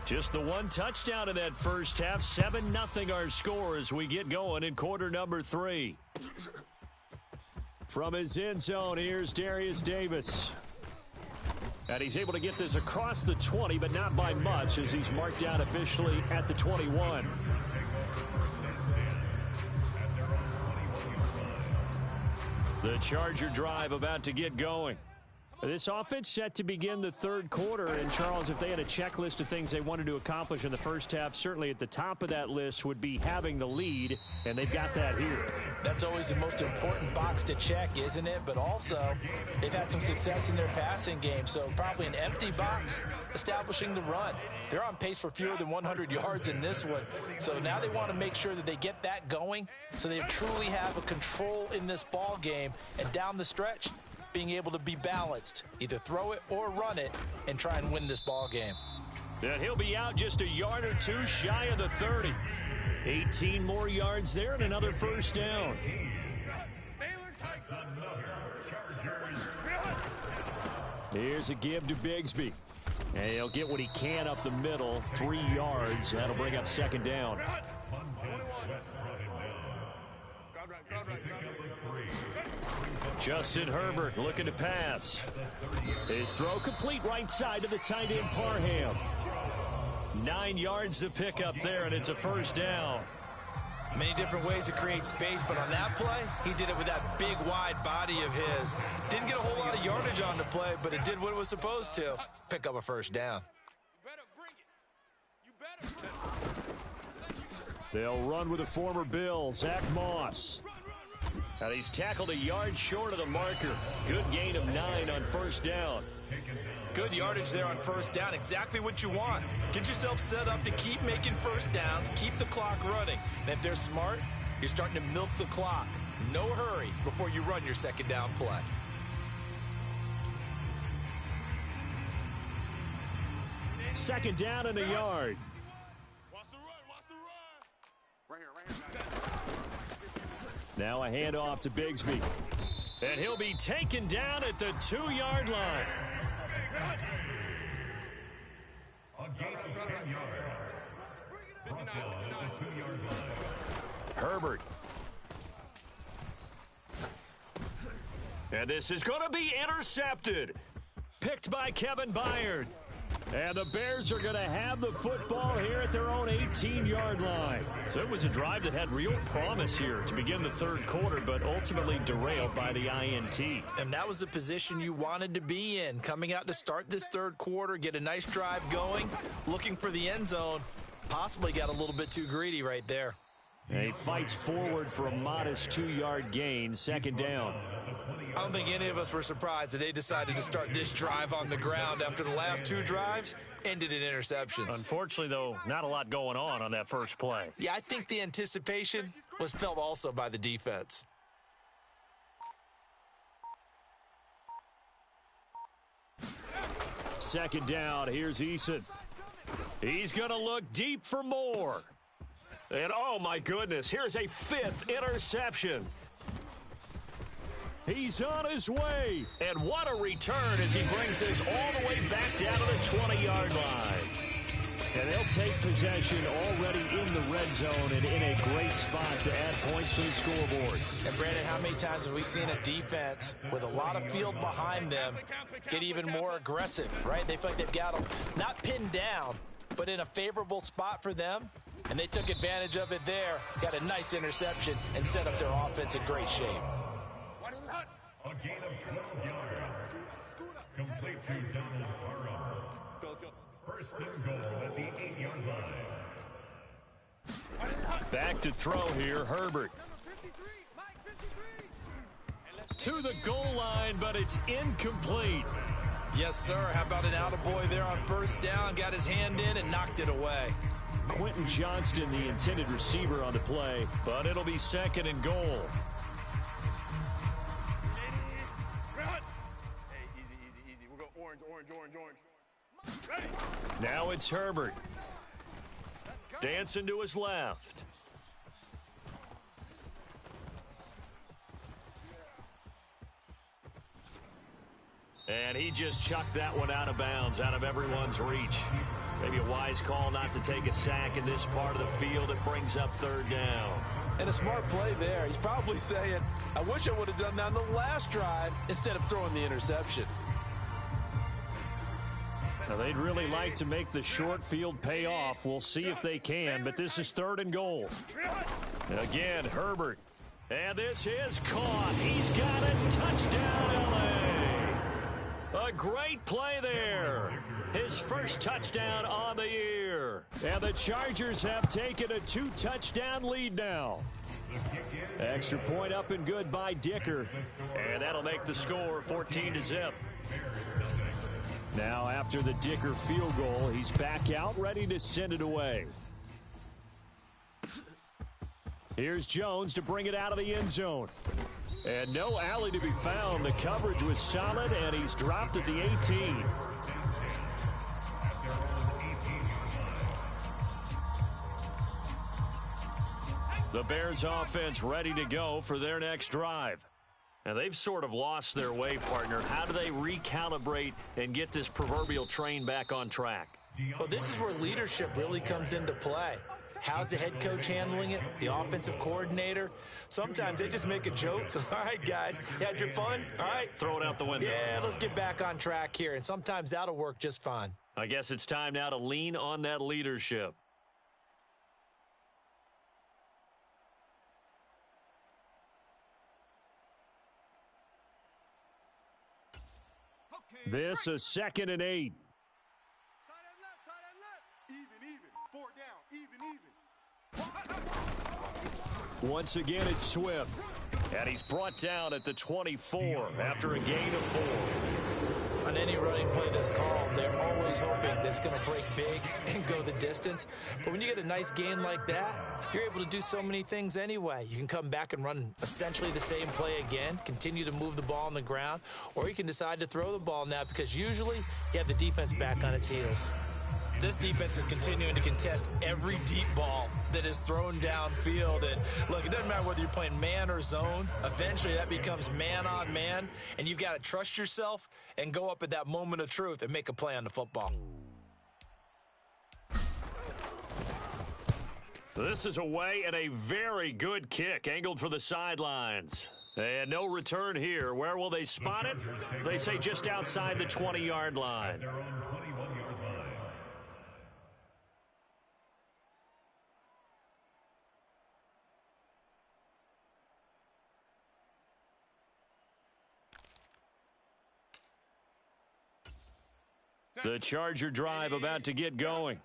Just the one touchdown in that first half. 7-0 our score as we get going in quarter number 3. From his end zone, here's Darius Davis. And he's able to get this across the 20, but not by much as he's marked down officially at the 21. The Charger drive about to get going. This offense set to begin the third quarter. And, Charles, if they had a checklist of things they wanted to accomplish in the first half, certainly at the top of that list would be having the lead, and they've got that here. That's always the most important box to check, isn't it? But also, they've had some success in their passing game, so probably an empty box establishing the run. They're on pace for fewer than 100 yards in this one, so now they want to make sure that they get that going so they truly have a control in this ball game, and down the stretch, being able to be balanced, either throw it or run it, and try and win this ball game. And he'll be out just a yard or two shy of the 30. 18 more yards there and another first down. Here's a give to Bigsby. And he'll get what he can up the middle, 3 yards. That'll bring up second down. Justin Herbert looking to pass. His throw complete right side to the tight end Parham. 9 yards to pick up there, and it's a first down. Many different ways to create space, but on that play, he did it with that big, wide body of his. Didn't get a whole lot of yardage on the play, but it did what it was supposed to. Pick up a first down. They'll run with the former Bill, Zach Moss. And he's tackled a yard short of the marker. Good gain of 9 on first down. Good yardage there on first down. Exactly what you want. Get yourself set up to keep making first downs, keep the clock running. And if they're smart, you're starting to milk the clock. No hurry before you run your second down play. Second down and a yard. Watch the run. Right here. Now a handoff to Bigsby. And he'll be taken down at the 2-yard line. A gain of 10 yards. Football at the 2-yard line. Herbert. And this is going to be intercepted. Picked by Kevin Byard. And the Bears are going to have the football here at their own 18-yard line. So it was a drive that had real promise here to begin the third quarter, but ultimately derailed by the INT. And that was the position you wanted to be in. Coming out to start this third quarter, get a nice drive going, looking for the end zone. Possibly got a little bit too greedy right there. And he fights forward for a modest 2-yard gain, second down. I don't think any of us were surprised that they decided to start this drive on the ground after the last 2 drives ended in interceptions. Unfortunately, though, not a lot going on that first play. Yeah, I think the anticipation was felt also by the defense. Second down, here's Eason. He's going to look deep for more. And, oh, my goodness, here's a 5th interception. He's on his way. And what a return as he brings this all the way back down to the 20-yard line. And they'll take possession already in the red zone and in a great spot to add points to the scoreboard. And, Brandon, how many times have we seen a defense with a lot of field behind them get even more aggressive, right? They feel like they've got them not pinned down, but in a favorable spot for them. And they took advantage of it there, got a nice interception, and set up their offense in great shape. A gain of 12 yards. Complete to Donald Parham. First and goal at the 8-yard line. Back to throw here, Herbert. To the goal line, but it's incomplete. Yes, sir. How about an attaboy there on first down? Got his hand in and knocked it away. Quentin Johnston, the intended receiver on the play, but it'll be second and goal. Easy. We'll go orange. Ready. Now it's Herbert. Dancing to his left. And he just chucked that one out of bounds, out of everyone's reach. Maybe a wise call not to take a sack in this part of the field. It brings up third down. And a smart play there. He's probably saying, I wish I would have done that on the last drive instead of throwing the interception. Now, they'd really like to make the short field pay off. We'll see if they can, but this is third and goal. Again, Herbert. And this is caught. He's got it. Touchdown, L.A. A great play there. His first touchdown on the year. And the Chargers have taken a 2-touchdown lead now. Extra point up and good by Dicker. And that'll make the score 14-0. Now, after the Dicker field goal, he's back out, ready to send it away. Here's Jones to bring it out of the end zone. And no alley to be found. The coverage was solid, and he's dropped at the 18. The Bears offense ready to go for their next drive. Now, they've sort of lost their way, partner. How do they recalibrate and get this proverbial train back on track? Well, this is where leadership really comes into play. How's the head coach handling it? The offensive coordinator? Sometimes they just make a joke. All right, guys, you had your fun? All right. Throw it out the window. Yeah, let's get back on track here. And sometimes that'll work just fine. I guess it's time now to lean on that leadership. This is 2nd and 8. Tight end left. Even. 4 down. Even. Once again, it's Swift. And he's brought down at the 24 after a gain of 4. On any running play that's called, they're always hoping that it's going to break big and go the distance. But when you get a nice gain like that, you're able to do so many things anyway. You can come back and run essentially the same play again, continue to move the ball on the ground, or you can decide to throw the ball now because usually you have the defense back on its heels. This defense is continuing to contest every deep ball that is thrown downfield. And look, it doesn't matter whether you're playing man or zone. Eventually that becomes man on man, and you've got to trust yourself and go up at that moment of truth and make a play on the football. This is away and a very good kick angled for the sidelines. And no return here. Where will they spot it? They say just outside the 20-yard line. Their own 21-yard line. The Charger drive about to get going.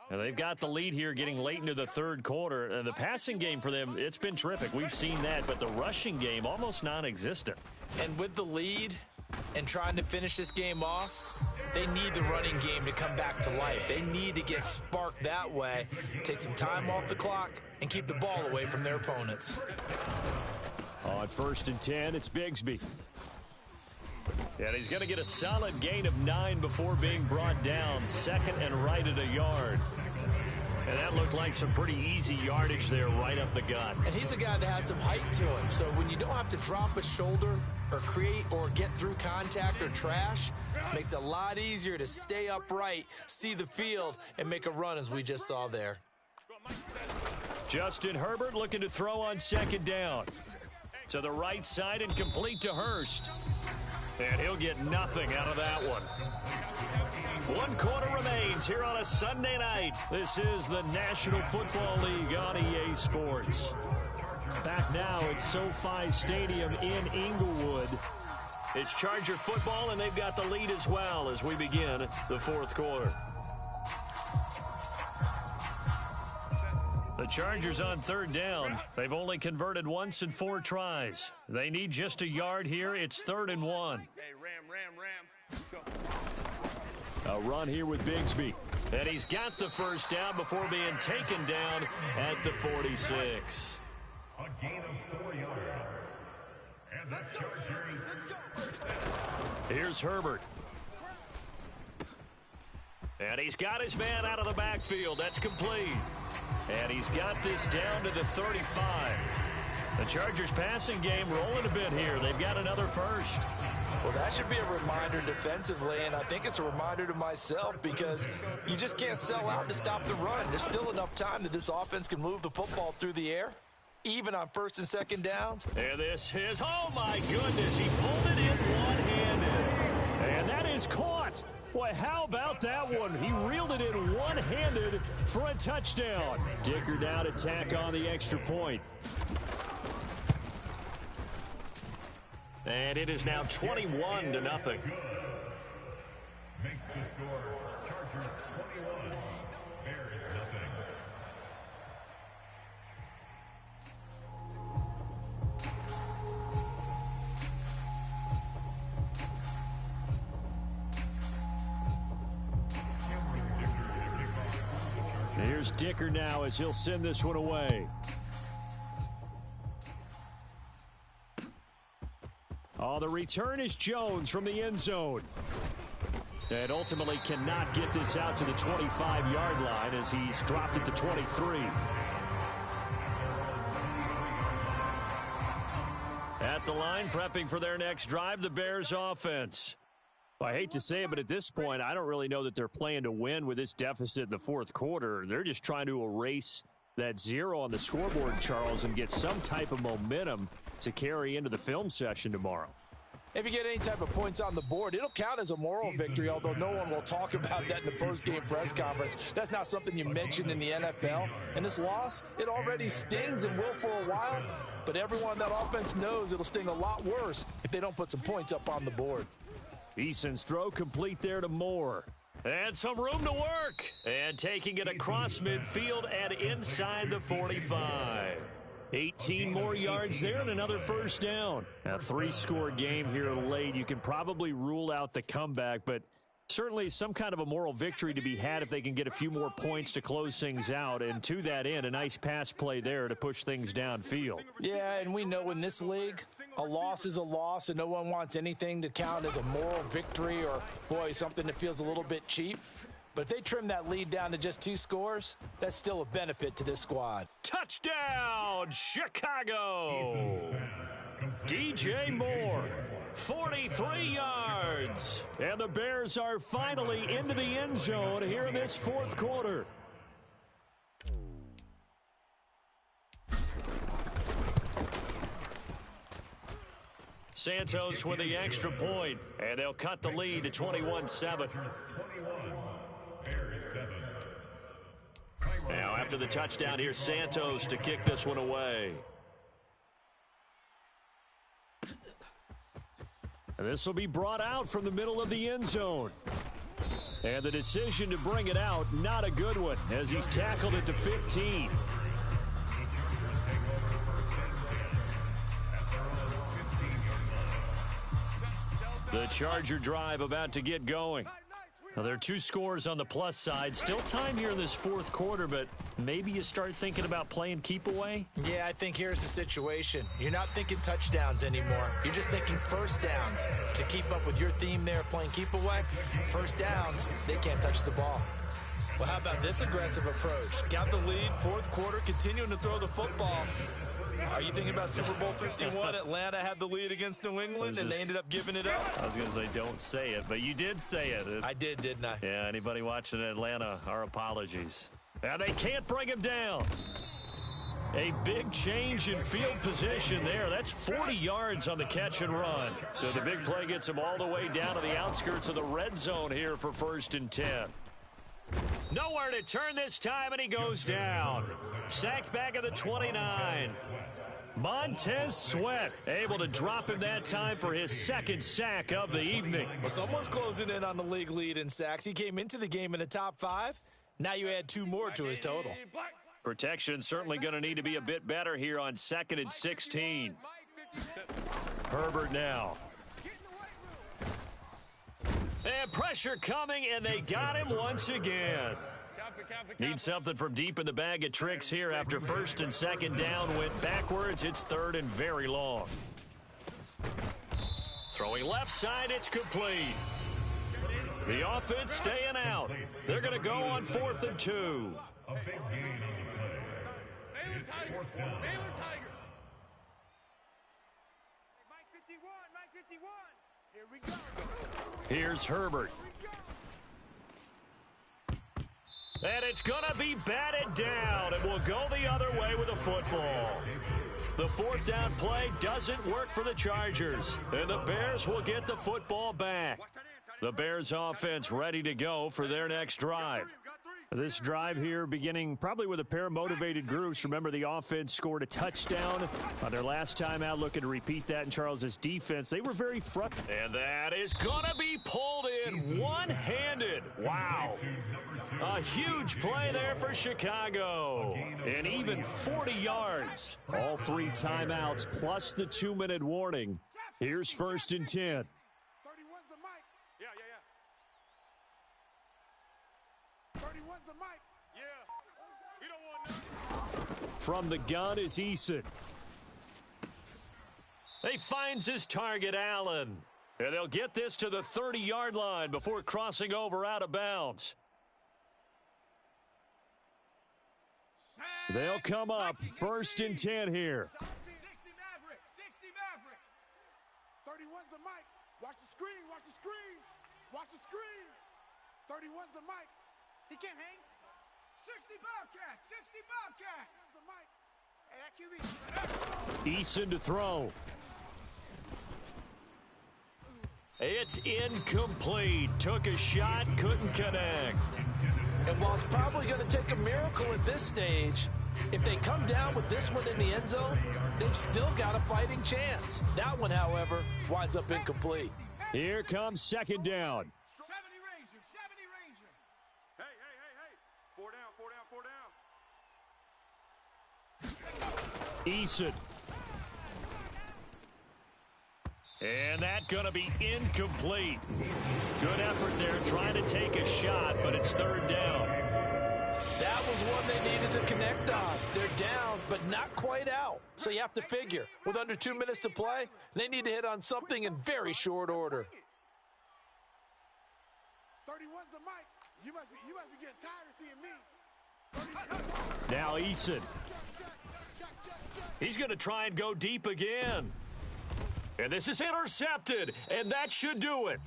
And they've got the lead here getting late into the third quarter. And the passing game for them, it's been terrific. We've seen that, but the rushing game almost non-existent. And with the lead and trying to finish this game off, they need the running game to come back to life. They need to get sparked that way, take some time off the clock, and keep the ball away from their opponents. On 1st and 10, it's Bigsby. And he's going to get a solid gain of 9 before being brought down. 2nd and right at a yard. And that looked like some pretty easy yardage there right up the gut. And he's a guy that has some height to him. So when you don't have to drop a shoulder or create or get through contact or trash, makes it a lot easier to stay upright, see the field, and make a run as we just saw there. Justin Herbert looking to throw on 2nd down. To the right side and complete to Hurst. And he'll get nothing out of that one. 1 quarter remains here on a Sunday night. This is the National Football League on EA Sports. Back now at SoFi Stadium in Inglewood. It's Charger football, and they've got the lead as well as we begin the 4th quarter. The Chargers on 3rd down. They've only converted once in 4 tries. They need just a yard here. It's 3rd and 1. Hey, ram. Go. A run here with Bigsby. And he's got the first down before being taken down at the 46. A gain of 4 yards. And the Chargers. Here's Herbert. And he's got his man out of the backfield. That's complete. And he's got this down to the 35. The Chargers passing game rolling a bit here. They've got another first. Well, that should be a reminder defensively, and I think it's a reminder to myself because you just can't sell out to stop the run. There's still enough time that this offense can move the football through the air, even on first and second downs. And this is, oh my goodness, he pulled it in one-handed. And that is caught. Boy, how about that one? He reeled it in one-handed for a touchdown. Dicker now to tack on the extra point. And it is now 21-0. Makes the score Chargers 21, Bears nothing. Here's Dicker now as he'll send this one away. Oh, the return is Jones from the end zone. And ultimately cannot get this out to the 25-yard line as he's dropped it to 23. At the line, prepping for their next drive, the Bears offense. Well, I hate to say it, but at this point, I don't really know that they're playing to win with this deficit in the fourth quarter. They're just trying to erase that zero on the scoreboard, Charles, and get some type of momentum to carry into the film session tomorrow. If you get any type of points on the board, it'll count as a moral victory, although no one will talk about that in the post-game press conference. That's not something you mention in the NFL. And this loss, it already stings and will for a while, but everyone on that offense knows it'll sting a lot worse if they don't put some points up on the board. Eason's throw complete there to Moore. And some room to work. And taking it across midfield and inside the 45. 18 more yards there and another first down. A three-score game here late. You can probably rule out the comeback, but certainly some kind of a moral victory to be had if they can get a few more points to close things out. And to that end, a nice pass play there to push things downfield. Yeah, and we know in this league, a loss is a loss, and no one wants anything to count as a moral victory or, boy, something that feels a little bit cheap. But if they trim that lead down to just 2 scores, that's still a benefit to this squad. Touchdown, Chicago! DJ Moore, 43 yards. And the Bears are finally into the end zone here in this fourth quarter. Santos with the extra point, and they'll cut the lead to 21-7. Now, after the touchdown, here's Santos to kick this one away. And this will be brought out from the middle of the end zone. And the decision to bring it out, not a good one, as he's tackled it to 15. The Charger drive about to get going. Now, there are 2 scores on the plus side. Still time here in this fourth quarter, but maybe you start thinking about playing keep away? Yeah, I think here's the situation. You're not thinking touchdowns anymore. You're just thinking first downs. To keep up with your theme there, playing keep away, first downs, they can't touch the ball. Well, how about this aggressive approach? Got the lead, fourth quarter, continuing to throw the football. Are you thinking about Super Bowl 51? Atlanta had the lead against New England, and they ended up giving it up? I was going to say, don't say it, but you did say it. I did, didn't I? Yeah, anybody watching Atlanta, our apologies. And they can't bring him down. A big change in field position there. That's 40 yards on the catch and run. So the big play gets him all the way down to the outskirts of the red zone here for 1st and 10. Nowhere to turn this time, and he goes down. Sacked back at the 29. Montez Sweat able to drop him that time for his 2nd sack of the evening. Well, someone's closing in on the league lead in sacks. He came into the game in the top 5. Now you add 2 more to his total. Protection certainly going to need to be a bit better here on 2nd and 16. Herbert now. And pressure coming, and they got him once again. Need something from deep in the bag of tricks here after 1st and 2nd down went backwards. It's 3rd and very long. Throwing left side, it's complete. The offense staying out. They're going to go on 4th and 2. A big gain on the play. It's 4th down. Mike 51, Mike 51. Here's Herbert. And it's going to be batted down, and we'll go the other way with the football. The fourth down play doesn't work for the Chargers, and the Bears will get the football back. The Bears offense ready to go for their next drive. This drive here beginning probably with a pair of motivated groups. Remember, the offense scored a touchdown on their last time out, looking to repeat that in Charles's defense. They were very frustrated. And that is going to be pulled in one-handed. Wow. A huge play there for Chicago. And even 40 yards. All 3 timeouts plus the 2-minute warning. Here's 1st and 10. From the gun is Eason. He finds his target, Allen. And they'll get this to the 30-yard line before crossing over out of bounds. They'll come up 1st and 10 here. 60 Maverick. 31's the mic. Watch the screen. Watch the screen. Watch the screen. 31's the mic. He can't hang. 60 Bobcat. 60 Bobcat. Hey, that QB. Eason to throw. It's incomplete. Took a shot, couldn't connect. And while it's probably going to take a miracle at this stage, if they come down with this one in the end zone, they've still got a fighting chance. That one, however, winds up incomplete. Here comes 2nd down. 70 Ranger. 70 Ranger. Hey. 4 down. 4 down. 4 down. Eason. And that's going to be incomplete. Good effort there trying to take a shot, but it's 3rd down. That was one they needed to connect on. They're down, but not quite out. So you have to figure, with under 2 minutes to play, they need to hit on something in very short order. 31's the mic. You must be getting tired of seeing me. Now Eason. He's going to try and go deep again. And this is intercepted, and that should do it.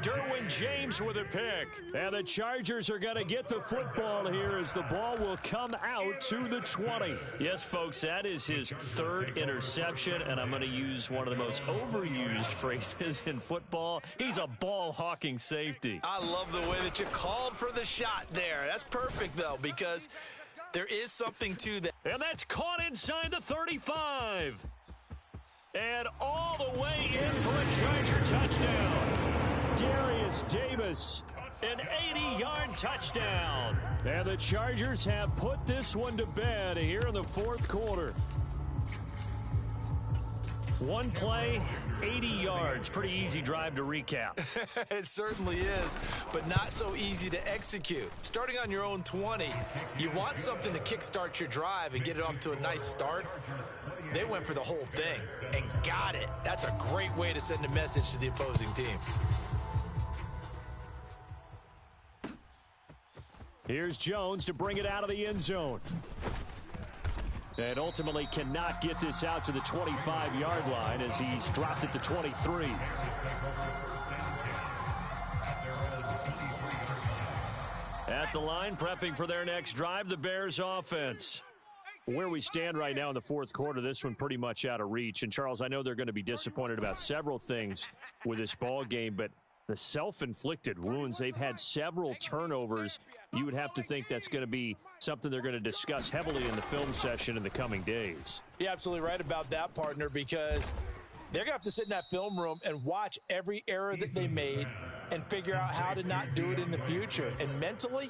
Derwin James with a pick. And the Chargers are going to get the football here as the ball will come out to the 20. Yes, folks, that is his 3rd interception, and I'm going to use one of the most overused phrases in football. He's a ball-hawking safety. I love the way that you called for the shot there. That's perfect, though, because there is something to that. And that's caught inside the 35. And all the way in for a Charger touchdown. Darius Davis, an 80-yard touchdown. And the Chargers have put this one to bed here in the 4th quarter. One play, 80 yards. Pretty easy drive to recap. It certainly is, but not so easy to execute. Starting on your own 20, you want something to kickstart your drive and get it off to a nice start. They went for the whole thing and got it. That's a great way to send a message to the opposing team. Here's Jones to bring it out of the end zone. And ultimately cannot get this out to the 25-yard line as he's dropped it to 23. At the line, prepping for their next drive, the Bears offense. Where we stand right now in the 4th quarter, this one pretty much out of reach. And, Charles, I know they're going to be disappointed about several things with this ball game, but the self-inflicted wounds, they've had several turnovers. You would have to think that's going to be something they're going to discuss heavily in the film session in the coming days. You're absolutely right about that, partner, because they're going to have to sit in that film room and watch every error that they made and figure out how to not do it in the future. And mentally,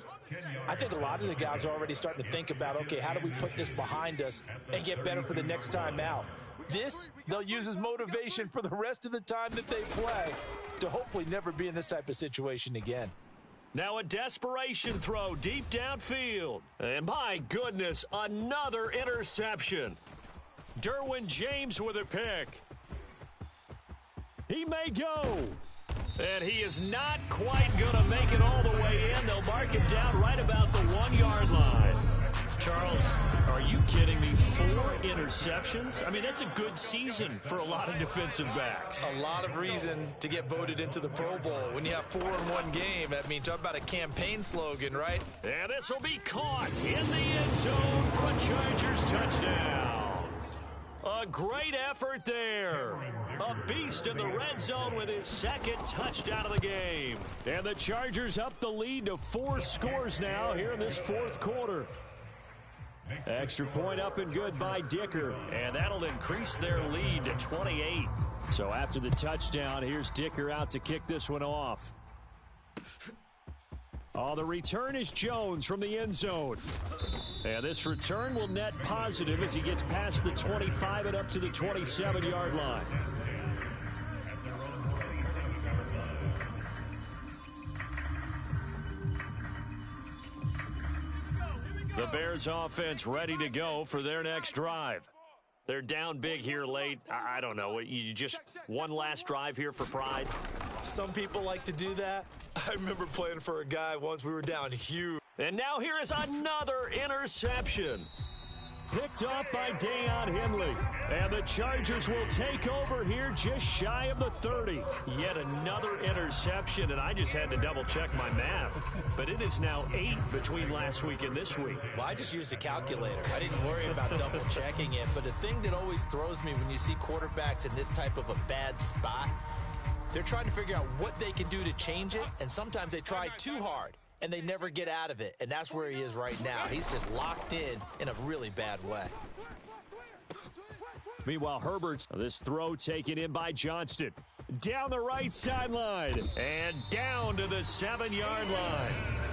I think a lot of the guys are already starting to think about, okay, how do we put this behind us and get better for the next time out? This, they'll use as motivation for the rest of the time that they play to hopefully never be in this type of situation again. Now a desperation throw deep downfield. And my goodness, another interception. Derwin James with a pick. He may go. And he is not quite going to make it all the way in. They'll mark him down right about the 1-yard line. Charles, are you kidding me? 4 interceptions. interceptions. I mean, that's a good season for a lot of defensive backs. A lot of reason to get voted into the Pro Bowl. When you have 4 in one game, that means talk about a campaign slogan, right? And this will be caught in the end zone for a Chargers touchdown. A great effort there. A beast in the red zone with his second touchdown of the game. And the Chargers up the lead to 4 scores now here in this fourth quarter. Extra point up and good by Dicker. And that'll increase their lead to 28. So after the touchdown, here's Dicker out to kick this one off. Oh, the return is Jones from the end zone. And this return will net positive as he gets past the 25 and up to the 27-yard line. The Bears offense ready to go for their next drive. They're down big here late. I don't know. You just one last drive here for pride? Some people like to do that. I remember playing for a guy once. We were down huge. And now here is another interception. Picked up by Deion Henley. And the Chargers will take over here just shy of the 30. Yet another interception, and I just had to double-check my math. But it is now 8 between last week and this week. Well, I just used a calculator. I didn't worry about double-checking it. But the thing that always throws me when you see quarterbacks in this type of a bad spot, they're trying to figure out what they can do to change it, and sometimes they try too hard, and they never get out of it. And that's where he is right now. He's just locked in a really bad way. Meanwhile, Herbert's this throw taken in by Johnston. Down the right sideline and down to the 7-yard line.